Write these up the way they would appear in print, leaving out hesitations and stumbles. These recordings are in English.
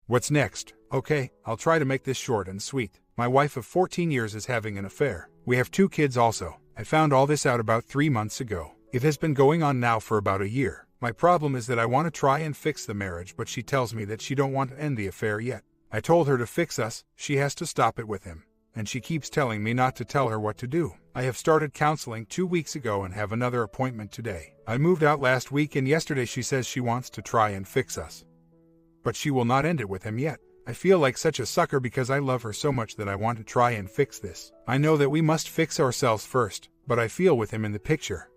What's next? Okay, I'll try to make this short and sweet. My wife of 14 years is having an affair. We have 2 kids also. I found all this out about 3 months ago. It has been going on now for about a year. My problem is that I want to try and fix the marriage, but she tells me that she don't want to end the affair yet. I told her to fix us, she has to stop it with him. And she keeps telling me not to tell her what to do. I have started counseling 2 weeks ago and have another appointment today. I moved out last week and yesterday she says she wants to try and fix us. But she will not end it with him yet. I feel like such a sucker because I love her so much that I want to try and fix this. I know that we must fix ourselves first, but I feel with him in the picture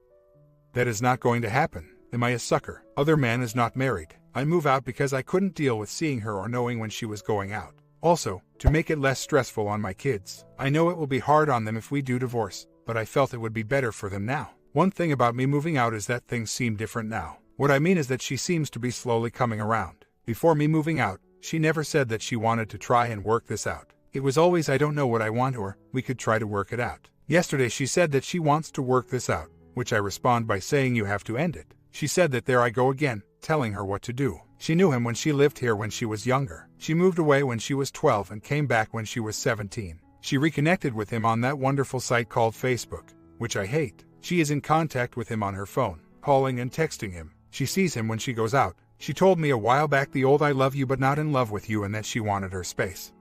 that is not going to happen. Am I a sucker? Other man is not married. I move out because I couldn't deal with seeing her or knowing when she was going out. Also, to make it less stressful on my kids. I know it will be hard on them if we do divorce, but I felt it would be better for them now. One thing about me moving out is that things seem different now. What I mean is that she seems to be slowly coming around. Before me moving out, she never said that she wanted to try and work this out. It was always, I don't know what I want, or we could try to work it out. Yesterday she said that she wants to work this out, which I respond by saying you have to end it. She said that there I go again, telling her what to do. She knew him when she lived here when she was younger. She moved away when she was 12 and came back when she was 17. She reconnected with him on that wonderful site called Facebook, which I hate. She is in contact with him on her phone, calling and texting him. She sees him when she goes out. She told me a while back the old I love you but not in love with you and that she wanted her space,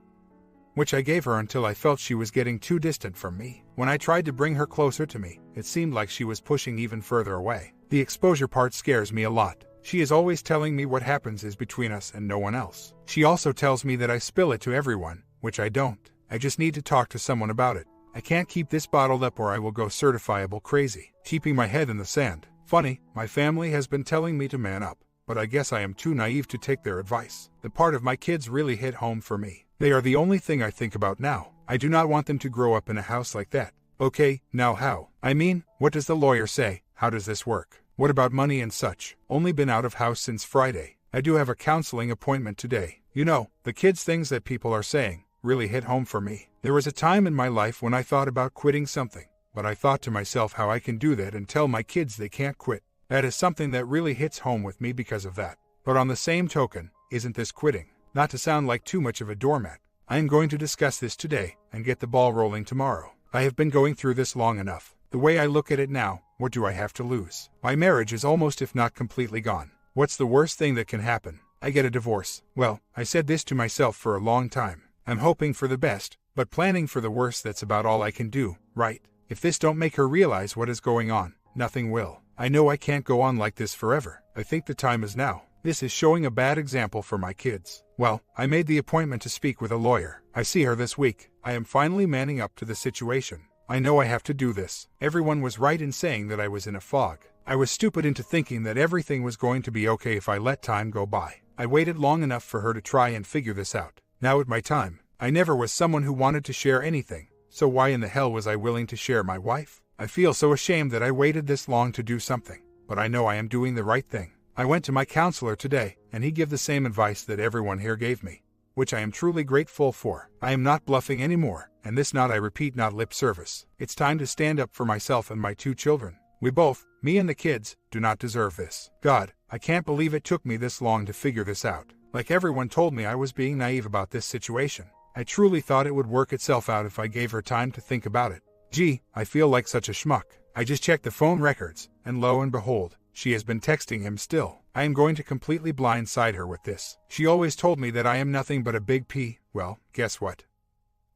which I gave her until I felt she was getting too distant from me. When I tried to bring her closer to me, it seemed like she was pushing even further away. The exposure part scares me a lot. She is always telling me what happens is between us and no one else. She also tells me that I spill it to everyone, which I don't. I just need to talk to someone about it. I can't keep this bottled up or I will go certifiable crazy. Keeping my head in the sand. Funny, my family has been telling me to man up, but I guess I am too naive to take their advice. The part of my kids really hit home for me. They are the only thing I think about now. I do not want them to grow up in a house like that. Okay, now how? I mean, what does the lawyer say? How does this work? What about money and such? Only been out of house since Friday. I do have a counseling appointment today. You know, the kids' things that people are saying really hit home for me. There was a time in my life when I thought about quitting something, but I thought to myself how I can do that and tell my kids they can't quit. That is something that really hits home with me because of that. But on the same token, isn't this quitting? Not to sound like too much of a doormat, I am going to discuss this today and get the ball rolling tomorrow. I have been going through this long enough. The way I look at it now, what do I have to lose? My marriage is almost if not completely gone. What's the worst thing that can happen? I get a divorce. Well, I said this to myself for a long time. I'm hoping for the best, but planning for the worst, that's about all I can do, right? If this don't make her realize what is going on, nothing will. I know I can't go on like this forever. I think the time is now. This is showing a bad example for my kids. Well, I made the appointment to speak with a lawyer. I see her this week. I am finally manning up to the situation. I know I have to do this. Everyone was right in saying that I was in a fog. I was stupid into thinking that everything was going to be okay if I let time go by. I waited long enough for her to try and figure this out. Now at my time. I never was someone who wanted to share anything. So why in the hell was I willing to share my wife? I feel so ashamed that I waited this long to do something. But I know I am doing the right thing. I went to my counselor today, and he gave the same advice that everyone here gave me, which I am truly grateful for. I am not bluffing anymore, and this not, I repeat, not lip service. It's time to stand up for myself and my 2 children. We both, me and the kids, do not deserve this. God, I can't believe it took me this long to figure this out. Like everyone told me I was being naive about this situation. I truly thought it would work itself out if I gave her time to think about it. Gee, I feel like such a schmuck. I just checked the phone records, and lo and behold, she has been texting him still. I am going to completely blindside her with this. She always told me that I am nothing but a big P. Well, guess what?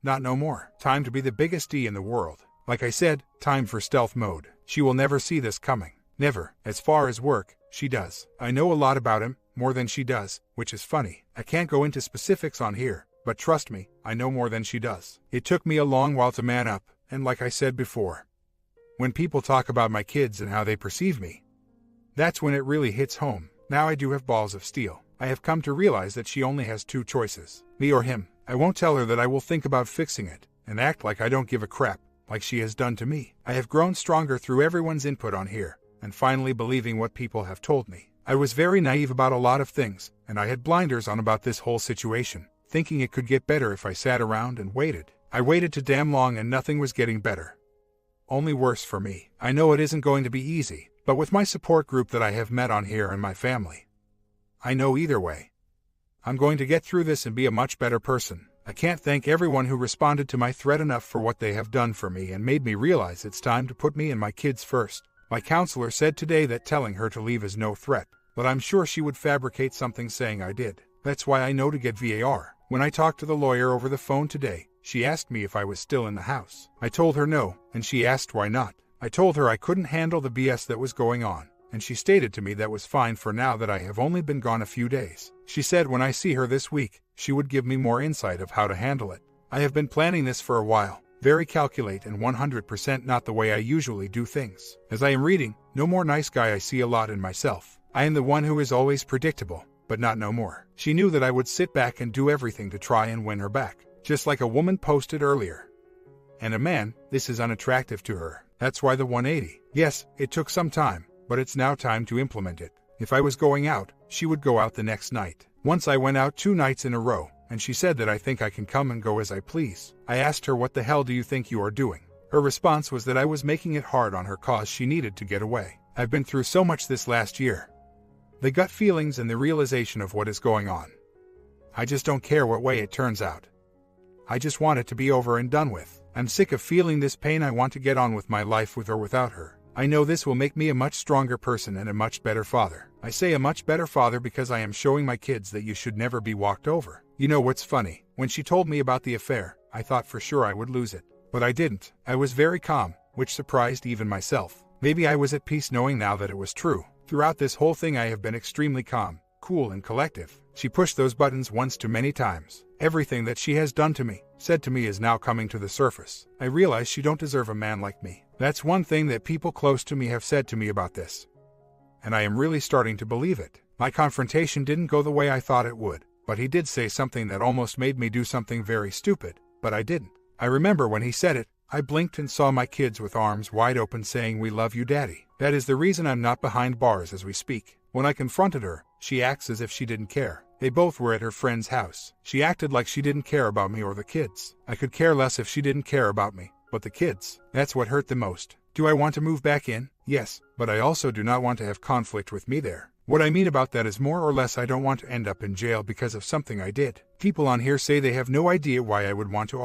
Not no more. Time to be the biggest D in the world. Like I said, time for stealth mode. She will never see this coming. Never. As far as work, she does. I know a lot about him, more than she does, which is funny. I can't go into specifics on here, but trust me, I know more than she does. It took me a long while to man up, and like I said before, when people talk about my kids and how they perceive me, that's when it really hits home. Now I do have balls of steel. I have come to realize that she only has 2 choices, me or him. I won't tell her that I will think about fixing it, and act like I don't give a crap, like she has done to me. I have grown stronger through everyone's input on here, and finally believing what people have told me. I was very naive about a lot of things, and I had blinders on about this whole situation, thinking it could get better if I sat around and waited. I waited too damn long and nothing was getting better. Only worse for me. I know it isn't going to be easy, but with my support group that I have met on here and my family, I know either way, I'm going to get through this and be a much better person. I can't thank everyone who responded to my threat enough for what they have done for me and made me realize it's time to put me and my kids first. My counselor said today that telling her to leave is no threat, but I'm sure she would fabricate something saying I did. That's why I know to get VAR. When I talked to the lawyer over the phone today, she asked me if I was still in the house. I told her no, and she asked why not. I told her I couldn't handle the BS that was going on, and she stated to me that was fine for now that I have only been gone a few days. She said when I see her this week, she would give me more insight of how to handle it. I have been planning this for a while. Very calculate and 100% not the way I usually do things. As I am reading, no more nice guy I see a lot in myself. I am the one who is always predictable, but not no more. She knew that I would sit back and do everything to try and win her back, just like a woman posted earlier. And a man, this is unattractive to her. That's why the 180. Yes, it took some time, but it's now time to implement it. If I was going out, she would go out the next night. Once I went out 2 nights in a row, and she said that I think I can come and go as I please. I asked her, what the hell do you think you are doing? Her response was that I was making it hard on her cause she needed to get away. I've been through so much this last year. The gut feelings and the realization of what is going on. I just don't care what way it turns out. I just want it to be over and done with. I'm sick of feeling this pain. I want to get on with my life with or without her. I know this will make me a much stronger person and a much better father. I say a much better father because I am showing my kids that you should never be walked over. You know what's funny? When she told me about the affair, I thought for sure I would lose it. But I didn't. I was very calm, which surprised even myself. Maybe I was at peace knowing now that it was true. Throughout this whole thing I have been extremely calm, cool and collective. She pushed those buttons once too many times. Everything that she has done to me, said to me is now coming to the surface. I realize she don't deserve a man like me. That's one thing that people close to me have said to me about this. And I am really starting to believe it. My confrontation didn't go the way I thought it would, but he did say something that almost made me do something very stupid, but I didn't. I remember when he said it, I blinked and saw my kids with arms wide open saying, "We love you, Daddy." That is the reason I'm not behind bars as we speak. When I confronted her, she acts as if she didn't care. They both were at her friend's house. She acted like she didn't care about me or the kids. I could care less if she didn't care about me, but the kids, that's what hurt the most. Do I want to move back in? Yes, but I also do not want to have conflict with me there. What I mean about that is more or less I don't want to end up in jail because of something I did. People on here say they have no idea why I would want to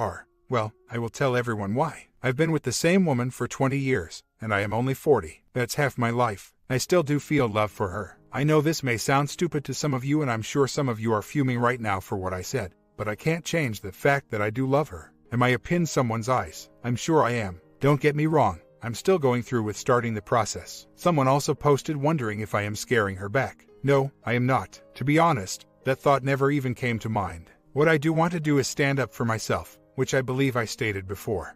Well, I will tell everyone why. I've been with the same woman for 20 years, and I am only 40. That's half my life. I still do feel love for her. I know this may sound stupid to some of you, and I'm sure some of you are fuming right now for what I said, but I can't change the fact that I do love her. Am I a pin in someone's eyes? I'm sure I am. Don't get me wrong. I'm still going through with starting the process. Someone also posted wondering if I am scaring her back. No, I am not. To be honest, that thought never even came to mind. What I do want to do is stand up for myself, which I believe I stated before.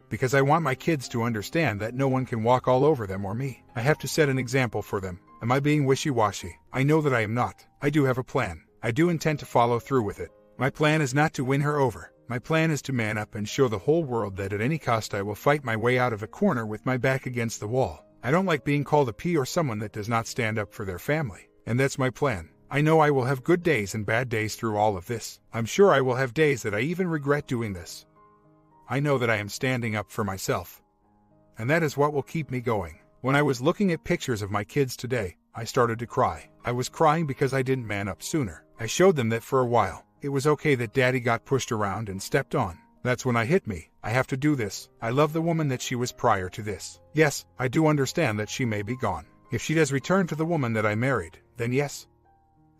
Because I want my kids to understand that no one can walk all over them or me. I have to set an example for them. Am I being wishy-washy? I know that I am not. I do have a plan. I do intend to follow through with it. My plan is not to win her over. My plan is to man up and show the whole world that at any cost I will fight my way out of a corner with my back against the wall. I don't like being called a P or someone that does not stand up for their family. And that's my plan. I know I will have good days and bad days through all of this. I'm sure I will have days that I even regret doing this. I know that I am standing up for myself. And that is what will keep me going. When I was looking at pictures of my kids today, I started to cry. I was crying because I didn't man up sooner. I showed them that for a while, it was okay that Daddy got pushed around and stepped on. That's when I hit me. I have to do this. I love the woman that she was prior to this. Yes, I do understand that she may be gone. If she does return to the woman that I married, then yes.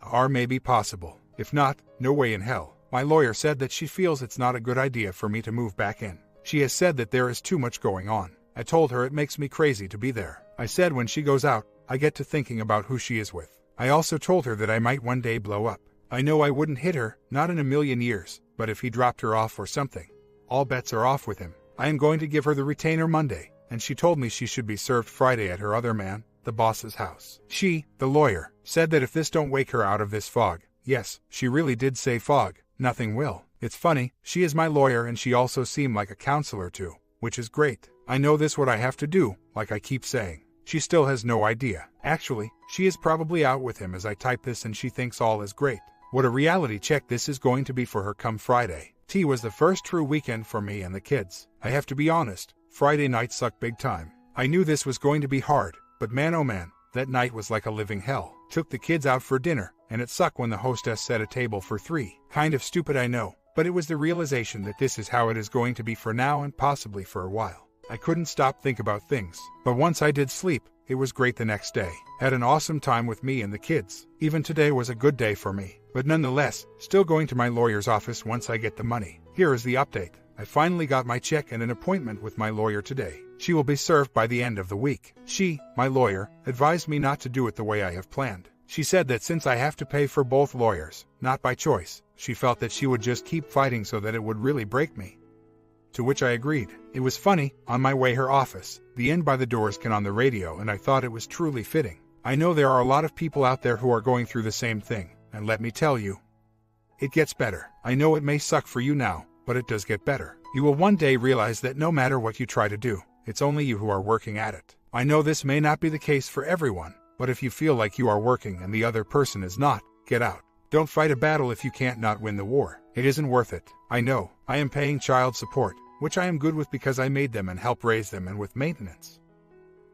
R may be possible. If not, no way in hell. My lawyer said that she feels it's not a good idea for me to move back in. She has said that there is too much going on. I told her it makes me crazy to be there. I said when she goes out, I get to thinking about who she is with. I also told her that I might one day blow up. I know I wouldn't hit her, not in a million years, but if he dropped her off or something, all bets are off with him. I am going to give her the retainer Monday, and she told me she should be served Friday at her other man, the boss's house. She, the lawyer, said that if this don't wake her out of this fog, yes, she really did say fog, nothing will. It's funny, she is my lawyer and she also seemed like a counselor too, which is great. I know this what I have to do, like I keep saying. She still has no idea. Actually, she is probably out with him as I type this and she thinks all is great. What a reality check this is going to be for her come Friday. T was the first true weekend for me and the kids. I have to be honest, Friday night sucked big time. I knew this was going to be hard, but man oh man, that night was like a living hell. Took the kids out for dinner, and it sucked when the hostess set a table for 3. Kind of stupid, I know, but it was the realization that this is how it is going to be for now and possibly for a while. I couldn't stop thinking about things, but once I did sleep, it was great the next day. Had an awesome time with me and the kids. Even today was a good day for me, but nonetheless, still going to my lawyer's office once I get the money. Here is the update. I finally got my check and an appointment with my lawyer today. She will be served by the end of the week. She, my lawyer, advised me not to do it the way I have planned. She said that since I have to pay for both lawyers, not by choice, she felt that she would just keep fighting so that it would really break me. To which I agreed. It was funny, on my way her office, the "In by the Doors" came on the radio and I thought it was truly fitting. I know there are a lot of people out there who are going through the same thing, and let me tell you, it gets better. I know it may suck for you now, but it does get better. You will one day realize that no matter what you try to do, it's only you who are working at it. I know this may not be the case for everyone, but if you feel like you are working and the other person is not, get out. Don't fight a battle if you can't not win the war. It isn't worth it. I know, I am paying child support, which I am good with because I made them and help raise them, and with maintenance,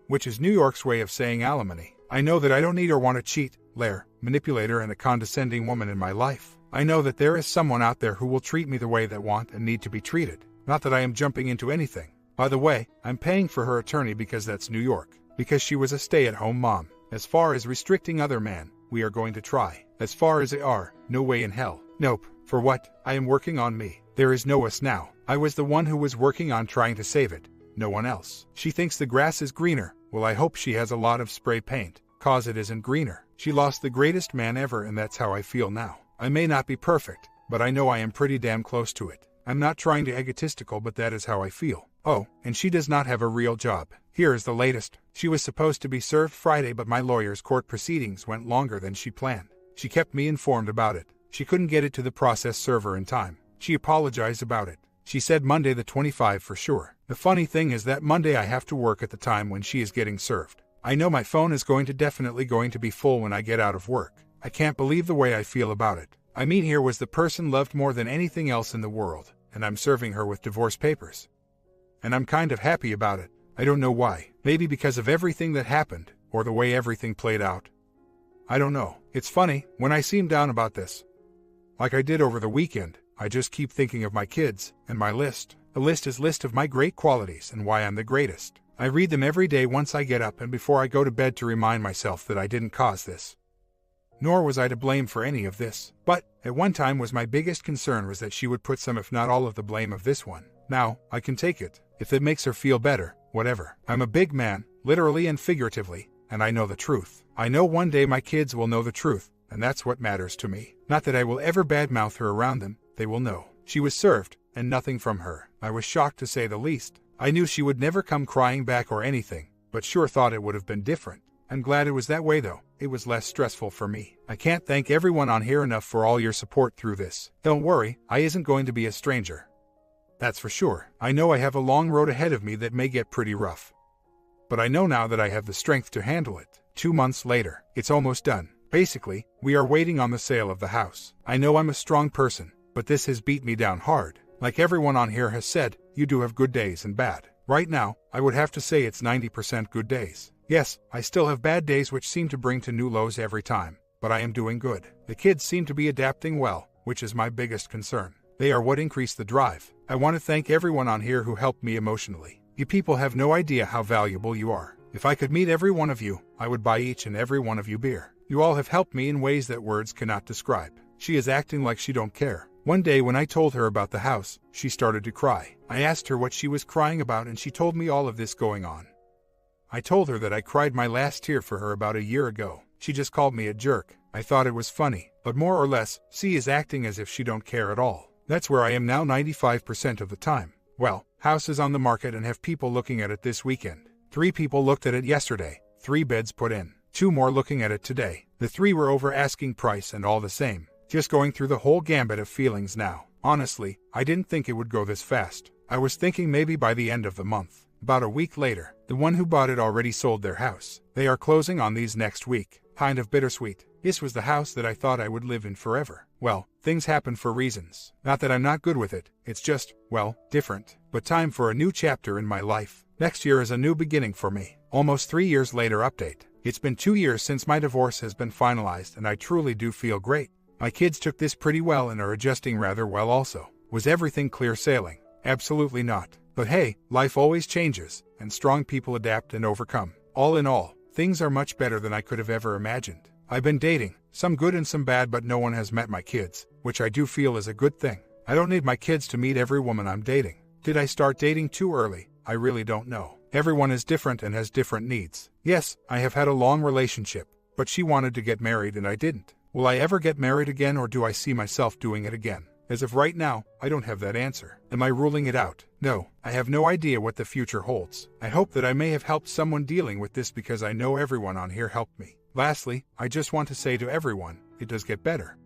which is New York's way of saying alimony. I know that I don't need or want to cheat, liar, manipulator, and a condescending woman in my life. I know that there is someone out there who will treat me the way that I want and need to be treated. Not that I am jumping into anything. By the way, I'm paying for her attorney because that's New York. Because she was a stay-at-home mom. As far as restricting other men, we are going to try. As far as they are, no way in hell. Nope. For what? I am working on me. There is no us now. I was the one who was working on trying to save it. No one else. She thinks the grass is greener. Well, I hope she has a lot of spray paint, cause it isn't greener. She lost the greatest man ever, and that's how I feel now. I may not be perfect, but I know I am pretty damn close to it. I'm not trying to be egotistical, but that is how I feel. Oh, and she does not have a real job. Here is the latest. She was supposed to be served Friday, but my lawyer's court proceedings went longer than she planned. She kept me informed about it. She couldn't get it to the process server in time. She apologized about it. She said Monday the 25 for sure. The funny thing is that Monday I have to work at the time when she is getting served. I know my phone is definitely going to be full when I get out of work. I can't believe the way I feel about it. I mean, here was the person loved more than anything else in the world, and I'm serving her with divorce papers. And I'm kind of happy about it. I don't know why. Maybe because of everything that happened, or the way everything played out. I don't know. It's funny, when I seem down about this, like I did over the weekend, I just keep thinking of my kids, and my list. The list is list of my great qualities and why I'm the greatest. I read them every day once I get up and before I go to bed to remind myself that I didn't cause this. Nor was I to blame for any of this. But, at one time was my biggest concern was that she would put some if not all of the blame of this one. Now, I can take it. If it makes her feel better, whatever. I'm a big man, literally and figuratively, and I know the truth. I know one day my kids will know the truth, and that's what matters to me. Not that I will ever badmouth her around them, they will know. She was served, and nothing from her. I was shocked to say the least. I knew she would never come crying back or anything, but sure thought it would have been different. I'm glad it was that way though. It was less stressful for me. I can't thank everyone on here enough for all your support through this. Don't worry, I isn't going to be a stranger. That's for sure. I know I have a long road ahead of me that may get pretty rough. But I know now that I have the strength to handle it. 2 months later, it's almost done. Basically, we are waiting on the sale of the house. I know I'm a strong person, but this has beat me down hard. Like everyone on here has said, you do have good days and bad. Right now, I would have to say it's 90% good days. Yes, I still have bad days which seem to bring to new lows every time, but I am doing good. The kids seem to be adapting well, which is my biggest concern. They are what increase the drive. I want to thank everyone on here who helped me emotionally. You people have no idea how valuable you are. If I could meet every one of you, I would buy each and every one of you beer. You all have helped me in ways that words cannot describe. She is acting like she don't care. One day when I told her about the house, she started to cry. I asked her what she was crying about and she told me all of this going on. I told her that I cried my last tear for her about a year ago. She just called me a jerk. I thought it was funny, but more or less, she is acting as if she don't care at all. That's where I am now 95% of the time. Well, house is on the market and have people looking at it this weekend. 3 people looked at it yesterday, 3 beds put in. 2 more looking at it today. The 3 were over asking price and all the same. Just going through the whole gambit of feelings now. Honestly, I didn't think it would go this fast. I was thinking maybe by the end of the month. About a week later, the one who bought it already sold their house. They are closing on these next week. Kind of bittersweet. This was the house that I thought I would live in forever. Well, things happen for reasons. Not that I'm not good with it. It's just, well, different. But time for a new chapter in my life. Next year is a new beginning for me. Almost 3 years later update. It's been 2 years since my divorce has been finalized and I truly do feel great. My kids took this pretty well and are adjusting rather well also. Was everything clear sailing? Absolutely not. But hey, life always changes, and strong people adapt and overcome. All in all, things are much better than I could have ever imagined. I've been dating, some good and some bad, but no one has met my kids, which I do feel is a good thing. I don't need my kids to meet every woman I'm dating. Did I start dating too early? I really don't know. Everyone is different and has different needs. Yes, I have had a long relationship, but she wanted to get married and I didn't. Will I ever get married again, or do I see myself doing it again? As of right now, I don't have that answer. Am I ruling it out? No, I have no idea what the future holds. I hope that I may have helped someone dealing with this because I know everyone on here helped me. Lastly, I just want to say to everyone, it does get better.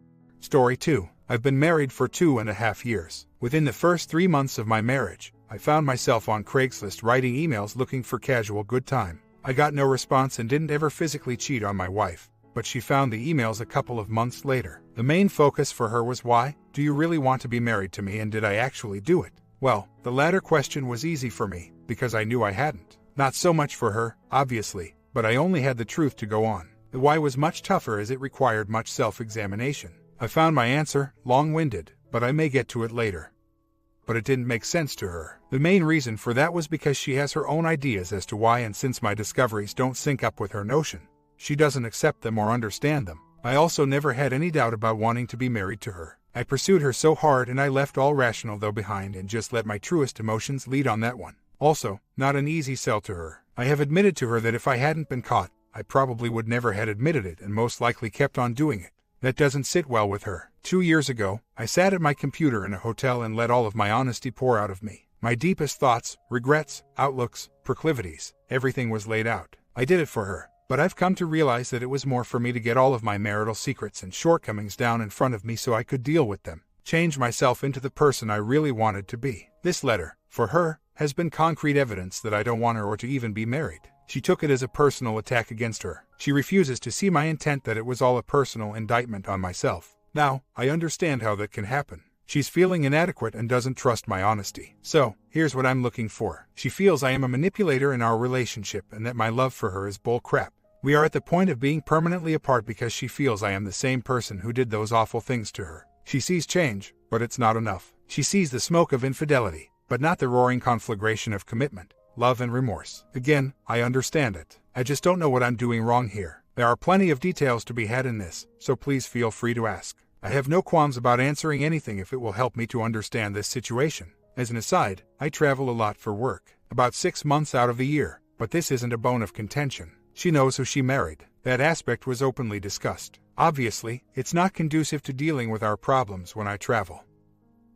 Story 2. I've been married for 2.5 years. Within the first 3 months of my marriage, I found myself on Craigslist writing emails looking for casual good time. I got no response and didn't ever physically cheat on my wife, but she found the emails a couple of months later. The main focus for her was, why do you really want to be married to me, and did I actually do it? Well, the latter question was easy for me, because I knew I hadn't. Not so much for her, obviously, but I only had the truth to go on. The why was much tougher as it required much self-examination. I found my answer, long-winded, but I may get to it later. But it didn't make sense to her. The main reason for that was because she has her own ideas as to why, and since my discoveries don't sync up with her notion, she doesn't accept them or understand them. I also never had any doubt about wanting to be married to her. I pursued her so hard, and I left all rational though behind and just let my truest emotions lead on that one. Also, not an easy sell to her. I have admitted to her that if I hadn't been caught, I probably would never had admitted it and most likely kept on doing it. That doesn't sit well with her. 2 years ago, I sat at my computer in a hotel and let all of my honesty pour out of me. My deepest thoughts, regrets, outlooks, proclivities, everything was laid out. I did it for her, but I've come to realize that it was more for me to get all of my marital secrets and shortcomings down in front of me so I could deal with them, change myself into the person I really wanted to be. This letter, for her, has been concrete evidence that I don't want her or to even be married. She took it as a personal attack against her. She refuses to see my intent, that it was all a personal indictment on myself. Now, I understand how that can happen. She's feeling inadequate and doesn't trust my honesty. So, here's what I'm looking for. She feels I am a manipulator in our relationship and that my love for her is bull crap. We are at the point of being permanently apart because she feels I am the same person who did those awful things to her. She sees change, but it's not enough. She sees the smoke of infidelity, but not the roaring conflagration of commitment, love and remorse. Again, I understand it. I just don't know what I'm doing wrong here. There are plenty of details to be had in this, so please feel free to ask. I have no qualms about answering anything if it will help me to understand this situation. As an aside, I travel a lot for work, about 6 months out of the year, but this isn't a bone of contention. She knows who she married. That aspect was openly discussed. Obviously, it's not conducive to dealing with our problems when I travel.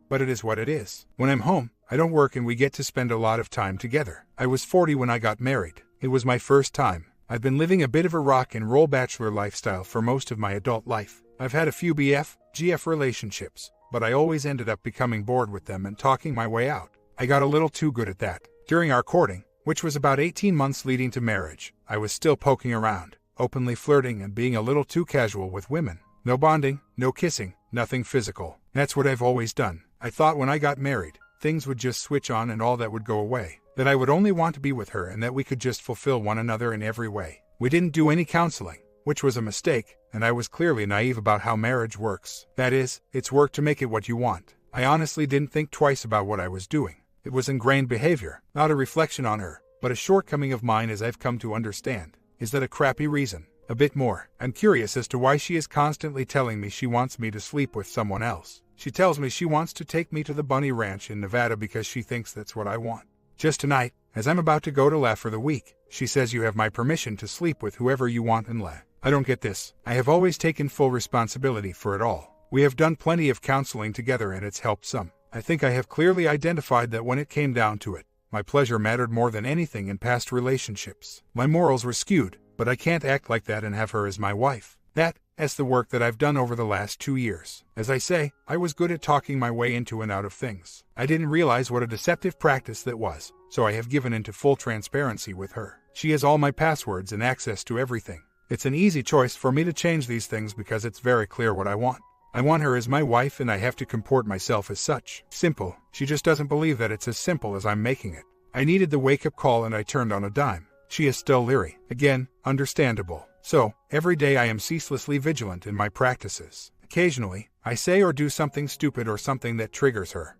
But it is what it is. When I'm home, I don't work and we get to spend a lot of time together. I was 40 when I got married. It was my first time. I've been living a bit of a rock and roll bachelor lifestyle for most of my adult life. I've had a few BF, GF relationships, but I always ended up becoming bored with them and talking my way out. I got a little too good at that. During our courting, which was about 18 months leading to marriage, I was still poking around, openly flirting and being a little too casual with women. No bonding, no kissing, nothing physical. That's what I've always done. I thought when I got married, things would just switch on and all that would go away. That I would only want to be with her and that we could just fulfill one another in every way. We didn't do any counseling, which was a mistake, and I was clearly naive about how marriage works. That is, it's work to make it what you want. I honestly didn't think twice about what I was doing. It was ingrained behavior, not a reflection on her, but a shortcoming of mine, as I've come to understand. Is that a crappy reason? A bit more. I'm curious as to why she is constantly telling me she wants me to sleep with someone else. She tells me she wants to take me to the Bunny Ranch in Nevada because she thinks that's what I want. Just tonight, as I'm about to go to La for the week, she says you have my permission to sleep with whoever you want in La. I don't get this. I have always taken full responsibility for it all. We have done plenty of counseling together and it's helped some. I think I have clearly identified that when it came down to it, my pleasure mattered more than anything in past relationships. My morals were skewed, but I can't act like that and have her as my wife. That's the work that I've done over the last 2 years. As I say, I was good at talking my way into and out of things. I didn't realize what a deceptive practice that was, so I have given into full transparency with her. She has all my passwords and access to everything. It's an easy choice for me to change these things because it's very clear what I want. I want her as my wife and I have to comport myself as such. Simple. She just doesn't believe that it's as simple as I'm making it. I needed the wake-up call and I turned on a dime. she is still leery. Again, understandable. So, every day I am ceaselessly vigilant in my practices. Occasionally, I say or do something stupid or something that triggers her.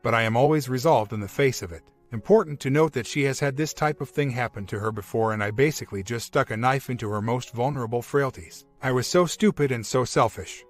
But I am always resolved in the face of it. Important to note that she has had this type of thing happen to her before, and I basically just stuck a knife into her most vulnerable frailties. I was so stupid and so selfish.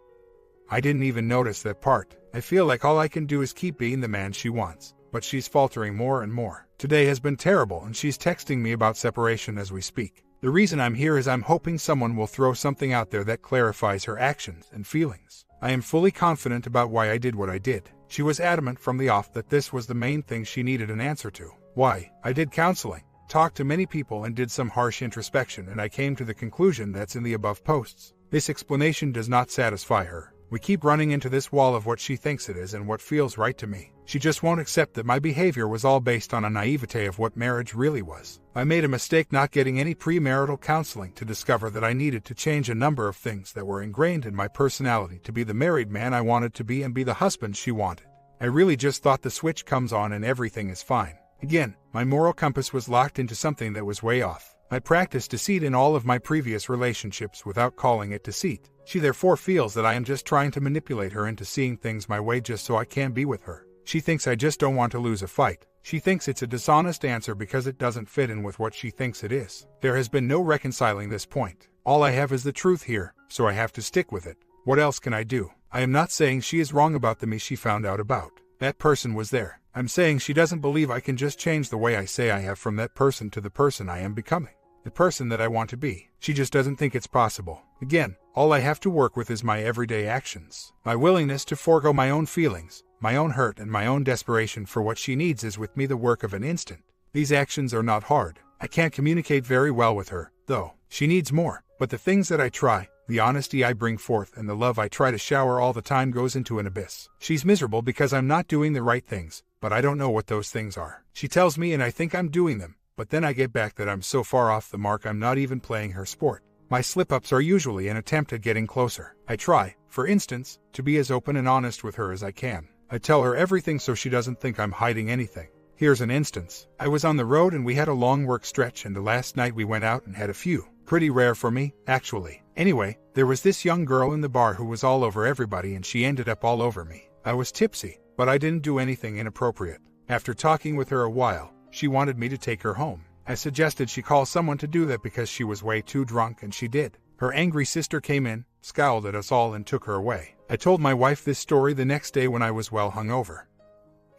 I didn't even notice that part. I feel like all I can do is keep being the man she wants, but she's faltering more and more. Today has been terrible, and she's texting me about separation as we speak. The reason I'm here is I'm hoping someone will throw something out there that clarifies her actions and feelings. I am fully confident about why I did what I did. She was adamant from the off that this was the main thing she needed an answer to. Why? I did counseling, talked to many people, and did some harsh introspection, and I came to the conclusion that's in the above posts. This explanation does not satisfy her. We keep running into this wall of what she thinks it is and what feels right to me. She just won't accept that my behavior was all based on a naivete of what marriage really was. I made a mistake not getting any premarital counseling to discover that I needed to change a number of things that were ingrained in my personality to be the married man I wanted to be and be the husband she wanted. I really just thought the switch comes on and everything is fine. Again, my moral compass was locked into something that was way off. I practiced deceit in all of my previous relationships without calling it deceit. She therefore feels that I am just trying to manipulate her into seeing things my way just so I can be with her. She thinks I just don't want to lose a fight. She thinks it's a dishonest answer because it doesn't fit in with what she thinks it is. There has been no reconciling this point. All I have is the truth here, so I have to stick with it. What else can I do? I am not saying she is wrong about the me she found out about. That person was there. I'm saying she doesn't believe I can just change the way I say I have from that person to the person I am becoming. The person that I want to be. She just doesn't think it's possible. Again, all I have to work with is my everyday actions. My willingness to forego my own feelings, my own hurt, and my own desperation for what she needs is with me the work of an instant. These actions are not hard. I can't communicate very well with her, though. She needs more. But the things that I try, the honesty I bring forth, and the love I try to shower all the time goes into an abyss. She's miserable because I'm not doing the right things, but I don't know what those things are. She tells me and I think I'm doing them. But then I get back that I'm so far off the mark I'm not even playing her sport. My slip-ups are usually an attempt at getting closer. I try, for instance, to be as open and honest with her as I can. I tell her everything so she doesn't think I'm hiding anything. Here's an instance. I was on the road and we had a long work stretch, and the last night we went out and had a few. Pretty rare for me, actually. Anyway, there was this young girl in the bar who was all over everybody, and she ended up all over me. I was tipsy, but I didn't do anything inappropriate. After talking with her a while, she wanted me to take her home. I suggested she call someone to do that because she was way too drunk, and she did. Her angry sister came in, scowled at us all, and took her away. I told my wife this story the next day when I was well hungover,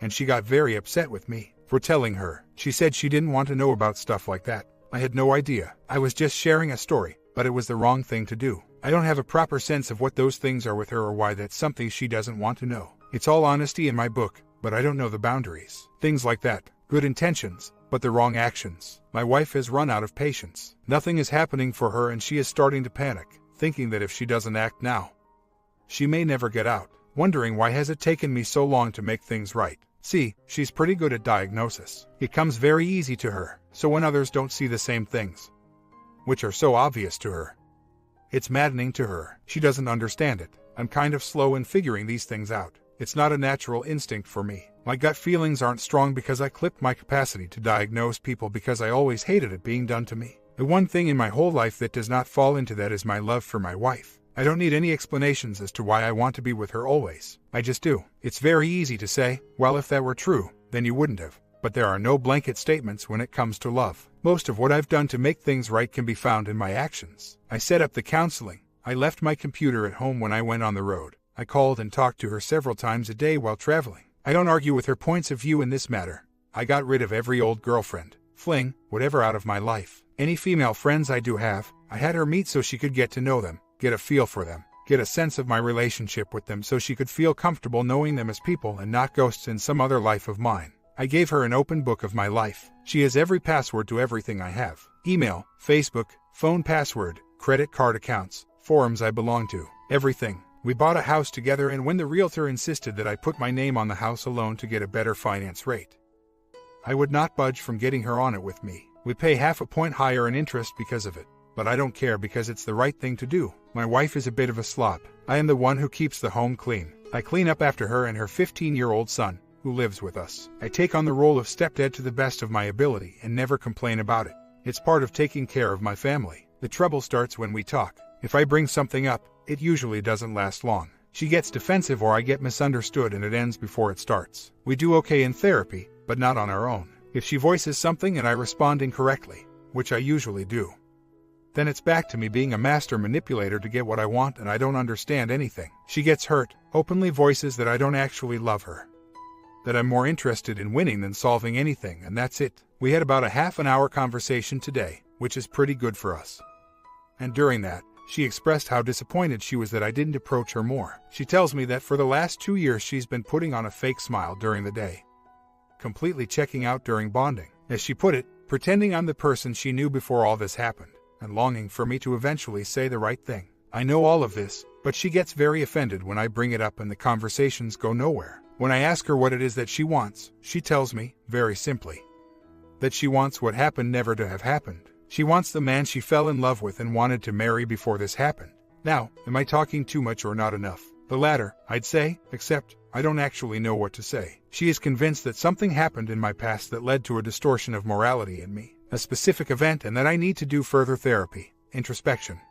and she got very upset with me for telling her. She said she didn't want to know about stuff like that. I had no idea. I was just sharing a story, but it was the wrong thing to do. I don't have a proper sense of what those things are with her or why that's something she doesn't want to know. It's all honesty in my book, but I don't know the boundaries. Things like that. Good intentions, but the wrong actions. My wife has run out of patience. Nothing is happening for her, and she is starting to panic, thinking that if she doesn't act now, she may never get out. Wondering why has it taken me so long to make things right. See, she's pretty good at diagnosis. It comes very easy to her, so when others don't see the same things, which are so obvious to her, it's maddening to her. She doesn't understand it. I'm kind of slow in figuring these things out. It's not a natural instinct for me. My gut feelings aren't strong because I clipped my capacity to diagnose people because I always hated it being done to me. The one thing in my whole life that does not fall into that is my love for my wife. I don't need any explanations as to why I want to be with her always. I just do. It's very easy to say, well, if that were true, then you wouldn't have. But there are no blanket statements when it comes to love. Most of what I've done to make things right can be found in my actions. I set up the counseling. I left my computer at home when I went on the road. I called and talked to her several times a day while traveling. I don't argue with her points of view in this matter. I got rid of every old girlfriend, fling, whatever out of my life. Any female friends I do have, I had her meet so she could get to know them, get a feel for them, get a sense of my relationship with them so she could feel comfortable knowing them as people and not ghosts in some other life of mine. I gave her an open book of my life. She has every password to everything I have. Email, Facebook, phone password, credit card accounts, forums I belong to, everything. We bought a house together, and when the realtor insisted that I put my name on the house alone to get a better finance rate, I would not budge from getting her on it with me. We pay half a point higher in interest because of it, but I don't care because it's the right thing to do. My wife is a bit of a slop. I am the one who keeps the home clean. I clean up after her and her 15-year-old son, who lives with us. I take on the role of stepdad to the best of my ability and never complain about it. It's part of taking care of my family. The trouble starts when we talk. If I bring something up, it usually doesn't last long. She gets defensive or I get misunderstood and it ends before it starts. We do okay in therapy, but not on our own. If she voices something and I respond incorrectly, which I usually do, then it's back to me being a master manipulator to get what I want and I don't understand anything. She gets hurt, openly voices that I don't actually love her, that I'm more interested in winning than solving anything, and that's it. We had about a half an hour conversation today, which is pretty good for us. And during that, she expressed how disappointed she was that I didn't approach her more. She tells me that for the last 2 years she's been putting on a fake smile during the day, completely checking out during bonding. As she put it, pretending I'm the person she knew before all this happened, and longing for me to eventually say the right thing. I know all of this, but she gets very offended when I bring it up and the conversations go nowhere. When I ask her what it is that she wants, she tells me, very simply, that she wants what happened never to have happened. She wants the man she fell in love with and wanted to marry before this happened. Now, am I talking too much or not enough? The latter, I'd say, except I don't actually know what to say. She is convinced that something happened in my past that led to a distortion of morality in me, a specific event, and that I need to do further therapy, introspection,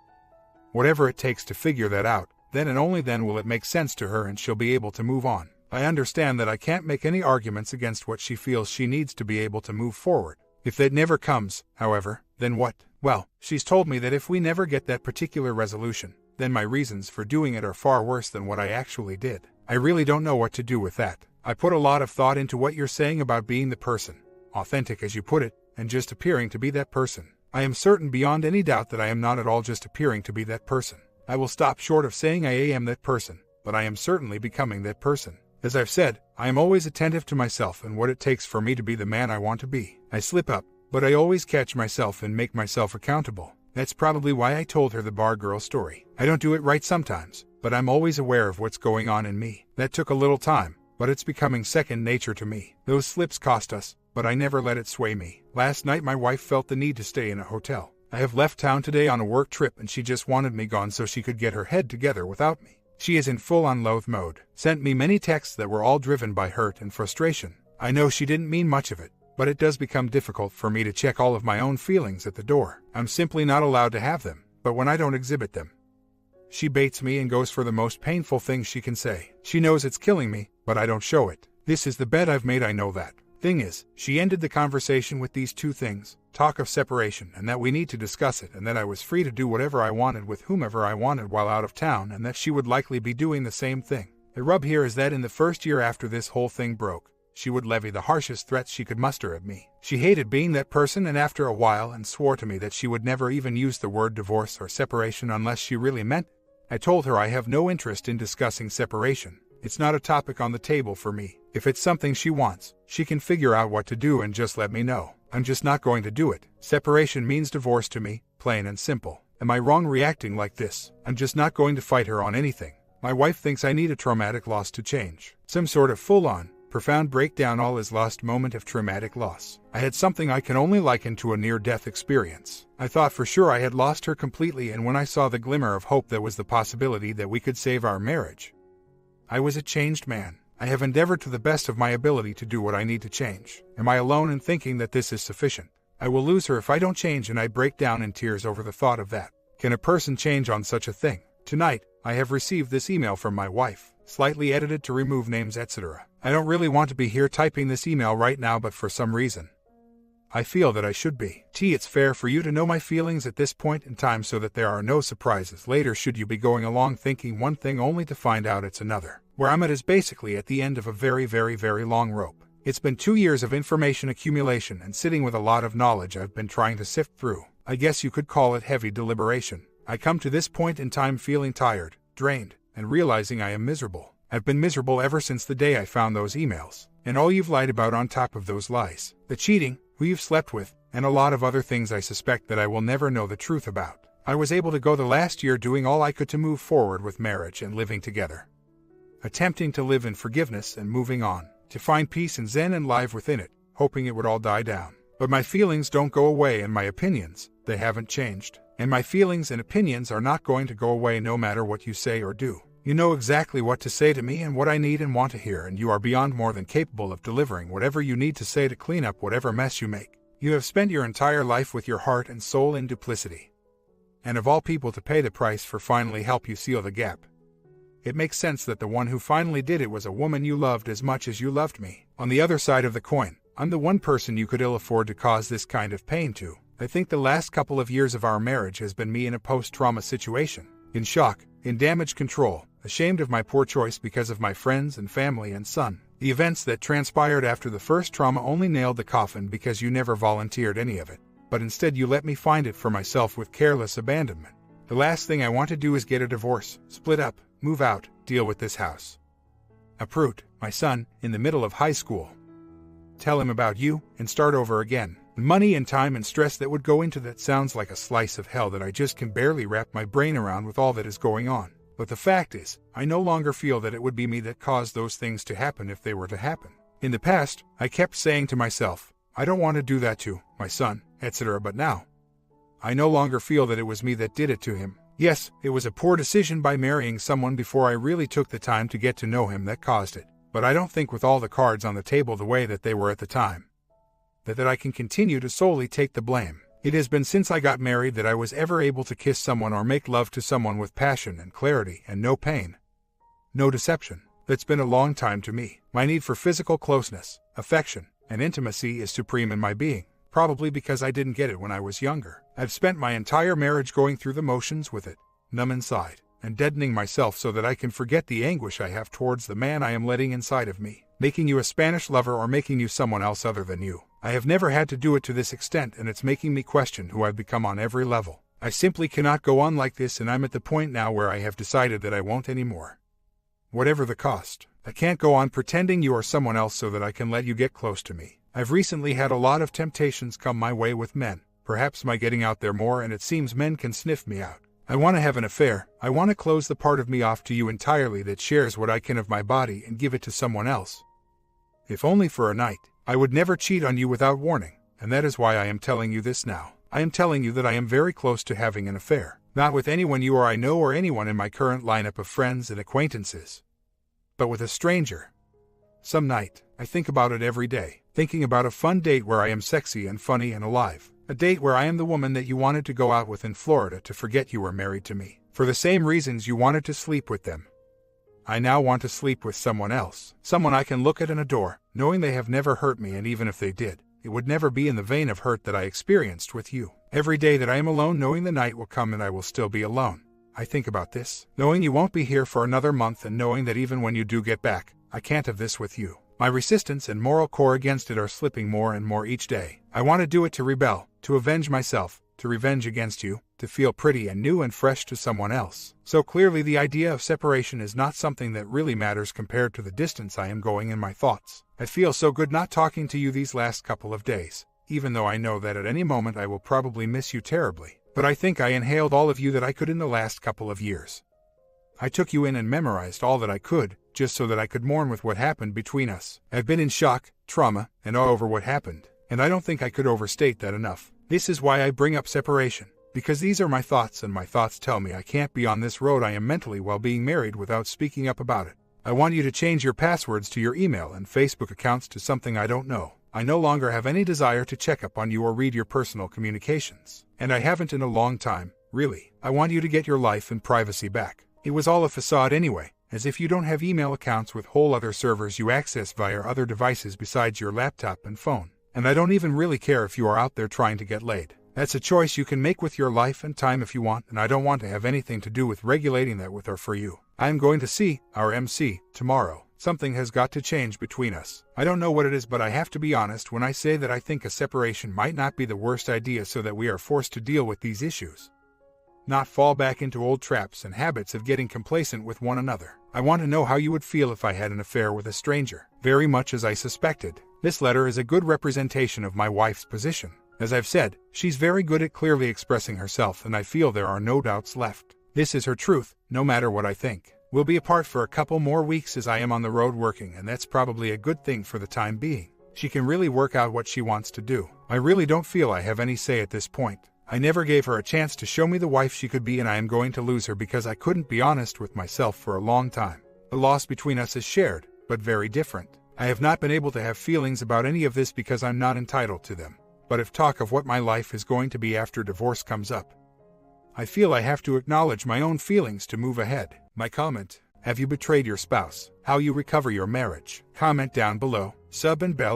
whatever it takes to figure that out. Then and only then will it make sense to her and she'll be able to move on. I understand that I can't make any arguments against what she feels she needs to be able to move forward. If that never comes, however, then what? Well, she's told me that if we never get that particular resolution, then my reasons for doing it are far worse than what I actually did. I really don't know what to do with that. I put a lot of thought into what you're saying about being the person, authentic as you put it, and just appearing to be that person. I am certain beyond any doubt that I am not at all just appearing to be that person. I will stop short of saying I am that person, but I am certainly becoming that person. As I've said, I am always attentive to myself and what it takes for me to be the man I want to be. I slip up, but I always catch myself and make myself accountable. That's probably why I told her the bar girl story. I don't do it right sometimes, but I'm always aware of what's going on in me. That took a little time, but it's becoming second nature to me. Those slips cost us, but I never let it sway me. Last night my wife felt the need to stay in a hotel. I have left town today on a work trip and she just wanted me gone so she could get her head together without me. She is in full-on loathe mode. Sent me many texts that were all driven by hurt and frustration. I know she didn't mean much of it, but it does become difficult for me to check all of my own feelings at the door. I'm simply not allowed to have them, but when I don't exhibit them, she baits me and goes for the most painful things she can say. She knows it's killing me, but I don't show it. This is the bed I've made, I know that. Thing is, she ended the conversation with these two things: talk of separation and that we need to discuss it, and that I was free to do whatever I wanted with whomever I wanted while out of town, and that she would likely be doing the same thing. The rub here is that in the first year after this whole thing broke, she would levy the harshest threats she could muster at me. She hated being that person and after a while and swore to me that she would never even use the word divorce or separation unless she really meant it. I told her I have no interest in discussing separation. It's not a topic on the table for me. If it's something she wants, she can figure out what to do and just let me know. I'm just not going to do it. Separation means divorce to me, plain and simple. Am I wrong reacting like this? I'm just not going to fight her on anything. My wife thinks I need a traumatic loss to change. Some sort of full-on, profound breakdown, all is lost moment of traumatic loss. I had something I can only liken to a near-death experience. I thought for sure I had lost her completely, and when I saw the glimmer of hope that was the possibility that we could save our marriage, I was a changed man. I have endeavored to the best of my ability to do what I need to change. Am I alone in thinking that this is sufficient? I will lose her if I don't change, and I break down in tears over the thought of that. Can a person change on such a thing? Tonight, I have received this email from my wife, slightly edited to remove names, etc. I don't really want to be here typing this email right now, but for some reason, I feel that I should be. It's fair for you to know my feelings at this point in time so that there are no surprises later should you be going along thinking one thing only to find out it's another. Where I'm at is basically at the end of a very, very, very long rope. It's been 2 years of information accumulation and sitting with a lot of knowledge I've been trying to sift through. I guess you could call it heavy deliberation. I come to this point in time feeling tired, drained, and realizing I am miserable. I've been miserable ever since the day I found those emails, and all you've lied about on top of those lies, the cheating, who you've slept with, and a lot of other things I suspect that I will never know the truth about. I was able to go the last year doing all I could to move forward with marriage and living together, attempting to live in forgiveness and moving on, to find peace and zen and live within it, hoping it would all die down. But my feelings don't go away, and my opinions, they haven't changed. And my feelings and opinions are not going to go away no matter what you say or do. You know exactly what to say to me and what I need and want to hear, and you are beyond more than capable of delivering whatever you need to say to clean up whatever mess you make. You have spent your entire life with your heart and soul in duplicity. And of all people to pay the price for finally help you seal the gap. It makes sense that the one who finally did it was a woman you loved as much as you loved me. On the other side of the coin, I'm the one person you could ill afford to cause this kind of pain to. I think the last couple of years of our marriage has been me in a post-trauma situation. In shock, in damage control, ashamed of my poor choice because of my friends and family and son. The events that transpired after the first trauma only nailed the coffin because you never volunteered any of it. But instead you let me find it for myself with careless abandonment. The last thing I want to do is get a divorce, split up, move out, deal with this house. Uproot my son in the middle of high school. Tell him about you and start over again. The money and time and stress that would go into that sounds like a slice of hell that I just can barely wrap my brain around with all that is going on. But the fact is, I no longer feel that it would be me that caused those things to happen if they were to happen. In the past, I kept saying to myself, I don't want to do that to my son, etc. But now, I no longer feel that it was me that did it to him. Yes, it was a poor decision by marrying someone before I really took the time to get to know him that caused it. But I don't think with all the cards on the table the way that they were at the time, that I can continue to solely take the blame. It has been since I got married that I was ever able to kiss someone or make love to someone with passion and clarity and no pain. No deception. That's been a long time to me. My need for physical closeness, affection, and intimacy is supreme in my being, probably because I didn't get it when I was younger. I've spent my entire marriage going through the motions with it, numb inside, and deadening myself so that I can forget the anguish I have towards the man I am letting inside of me, making you a Spanish lover or making you someone else other than you. I have never had to do it to this extent, and it's making me question who I've become on every level. I simply cannot go on like this, and I'm at the point now where I have decided that I won't anymore. Whatever the cost. I can't go on pretending you are someone else so that I can let you get close to me. I've recently had a lot of temptations come my way with men, perhaps my getting out there more, and it seems men can sniff me out. I want to have an affair. I want to close the part of me off to you entirely that shares what I can of my body and give it to someone else. If only for a night. I would never cheat on you without warning, and that is why I am telling you this now. I am telling you that I am very close to having an affair, not with anyone you or I know or anyone in my current lineup of friends and acquaintances, but with a stranger. Some night, I think about it every day, thinking about a fun date where I am sexy and funny and alive, a date where I am the woman that you wanted to go out with in Florida to forget you were married to me, for the same reasons you wanted to sleep with them. I now want to sleep with someone else, someone I can look at and adore, knowing they have never hurt me, and even if they did, it would never be in the vein of hurt that I experienced with you. Every day that I am alone, knowing the night will come and I will still be alone. I think about this, knowing you won't be here for another month, and knowing that even when you do get back, I can't have this with you. My resistance and moral core against it are slipping more and more each day. I want to do it to rebel, to avenge myself, to revenge against you, to feel pretty and new and fresh to someone else. So clearly the idea of separation is not something that really matters compared to the distance I am going in my thoughts. I feel so good not talking to you these last couple of days, even though I know that at any moment I will probably miss you terribly. But I think I inhaled all of you that I could in the last couple of years. I took you in and memorized all that I could, just so that I could mourn with what happened between us. I've been in shock, trauma, and awe over what happened, and I don't think I could overstate that enough. This is why I bring up separation, because these are my thoughts, and my thoughts tell me I can't be on this road I am mentally while being married without speaking up about it. I want you to change your passwords to your email and Facebook accounts to something I don't know. I no longer have any desire to check up on you or read your personal communications, and I haven't in a long time, really. I want you to get your life and privacy back. It was all a facade anyway, as if you don't have email accounts with whole other servers you access via other devices besides your laptop and phone. And I don't even really care if you are out there trying to get laid. That's a choice you can make with your life and time if you want, and I don't want to have anything to do with regulating that with or for you. I am going to see our MC tomorrow. Something has got to change between us. I don't know what it is, but I have to be honest when I say that I think a separation might not be the worst idea, so that we are forced to deal with these issues, not fall back into old traps and habits of getting complacent with one another. I want to know how you would feel if I had an affair with a stranger, very much as I suspected. This letter is a good representation of my wife's position. As I've said, she's very good at clearly expressing herself, and I feel there are no doubts left. This is her truth, no matter what I think. We'll be apart for a couple more weeks as I am on the road working, and that's probably a good thing for the time being. She can really work out what she wants to do. I really don't feel I have any say at this point. I never gave her a chance to show me the wife she could be, and I am going to lose her because I couldn't be honest with myself for a long time. The loss between us is shared, but very different. I have not been able to have feelings about any of this because I'm not entitled to them. But if talk of what my life is going to be after divorce comes up, I feel I have to acknowledge my own feelings to move ahead. My comment: have you betrayed your spouse? How you recover your marriage? Comment down below, sub and bell